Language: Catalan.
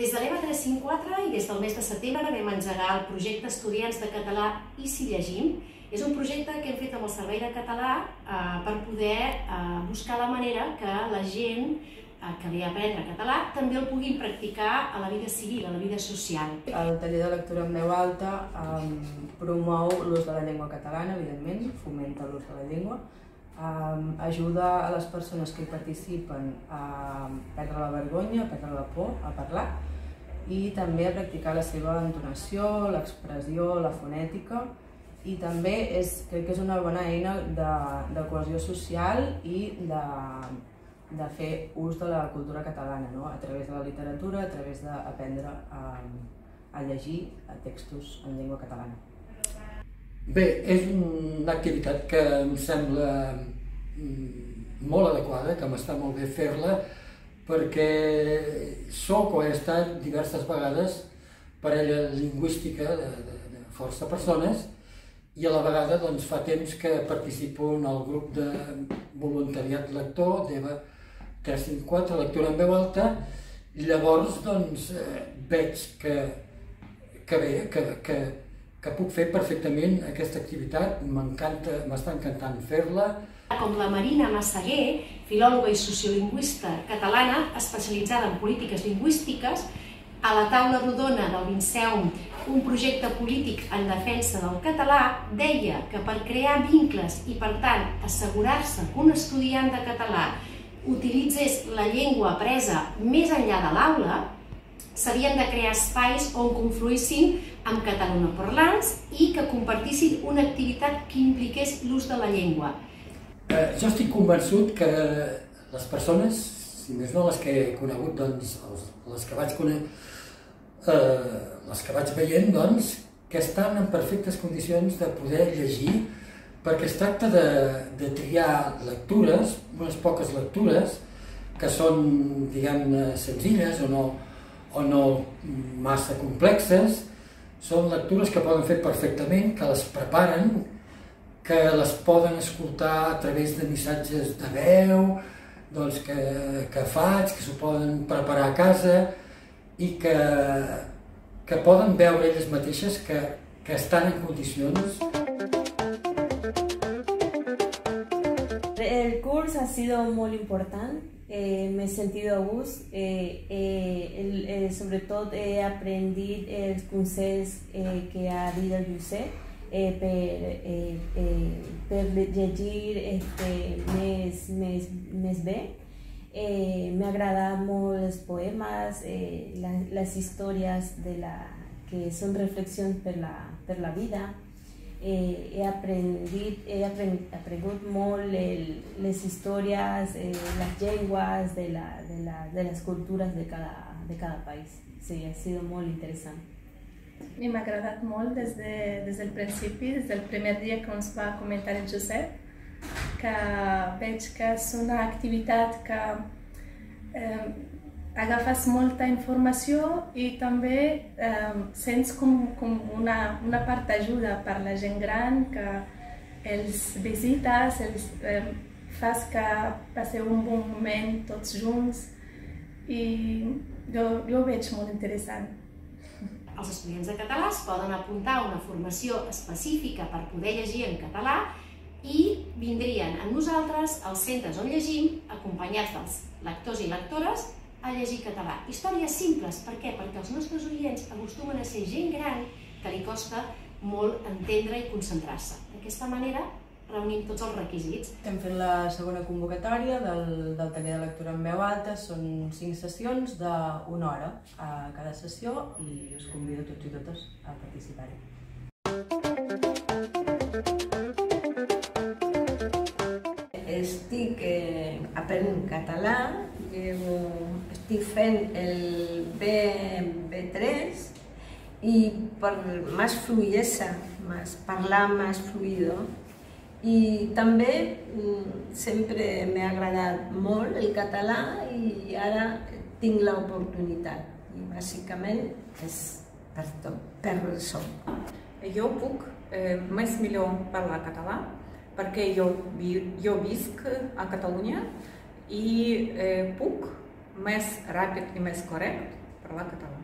Des de l'EVA 354 i des del mes de setembre vam engegar el projecte Estudiants de Català i si llegim. És un projecte que hem fet amb el Servei de Català per poder buscar la manera que la gent que ve a aprendre català també el puguin practicar a la vida civil, a la vida social. El taller de lectura en veu alta promou l'ús de la llengua catalana, evidentment, fomenta l'ús de la llengua, ajuda a les persones que hi participen a perdre la vergonya, a perdre la por, a parlar, i també a practicar la seva entonació, l'expressió, la fonètica, i també crec que és una bona eina de cohesió social i de fer ús de la cultura catalana, a través de la literatura, a través d'aprendre a llegir textos en llengua catalana. Bé, és una activitat que em sembla molt adequada, que m'està molt bé fer-la, perquè soc o he estat diverses vegades parella lingüística de força persones i a la vegada fa temps que participo en el grup de voluntariat lector d'EVA 354, lectura en veu alta, i llavors veig que puc fer perfectament aquesta activitat, m'està encantant fer-la. Com la Marina Massaguer, filòloga i sociolingüista catalana especialitzada en polítiques lingüístiques, a la taula rodona del Vinceum, un projecte polític en defensa del català, deia que per crear vincles i, per tant, assegurar-se que un estudiant de català utilitzés la llengua apresa més enllà de l'aula, s'havien de crear espais on confluïssin amb catalanoparlants i que compartissin una activitat que impliqués l'ús de la llengua. Jo estic convençut que les persones, si més no les que he conegut, les que vaig veient, que estan en perfectes condicions de poder llegir, perquè es tracta de triar lectures, unes poques lectures, que són, diguem-ne, senzilles o no massa complexes. Són lectures que poden fer perfectament, que les preparen, que les poden escoltar a través de missatges de veu, que faig, que s'ho poden preparar a casa i que poden veure elles mateixes que estan en condicions. El curso ha sido muy importante, me he sentido a gusto, sobre todo he aprendido los conceptos que ha habido en usted, per llegir més bé. Me agradan molt els poemes, les històries que són reflexions per la vida. He aprengut molt les històries, les llengües de les cultures de cada país. Sí, ha sido molt interessant. A mi m'ha agradat molt des del principi, des del primer dia que ens va comentar el Josep, que veig que és una activitat que agafes molta informació i també sents com una part d'ajuda per la gent gran, que els visites, fas que passeu un bon moment tots junts i jo ho veig molt interessant. Els estudiants de català es poden apuntar a una formació específica per poder llegir en català i vindrien amb nosaltres als centres on llegim, acompanyats dels lectors i lectores, a llegir català. Històries simples, per què? Perquè els nostres oients acostumen a ser gent gran que li costa molt entendre i concentrar-se. D'aquesta manera reunim tots els requisits. Estem fent la segona convocatòria del taller de lectura en veu alta. Són 5 sessions d'1 hora a cada sessió i us convido tots i totes a participar-hi. Estic aprenent català, estic fent el B3 i per més fluidesa, parlar més fluido. I també sempre m'ha agradat molt el català i ara tinc l'oportunitat. I bàsicament és per això. Jo puc més millor parlar català perquè jo visc a Catalunya i puc més ràpid i més correcte parlar català.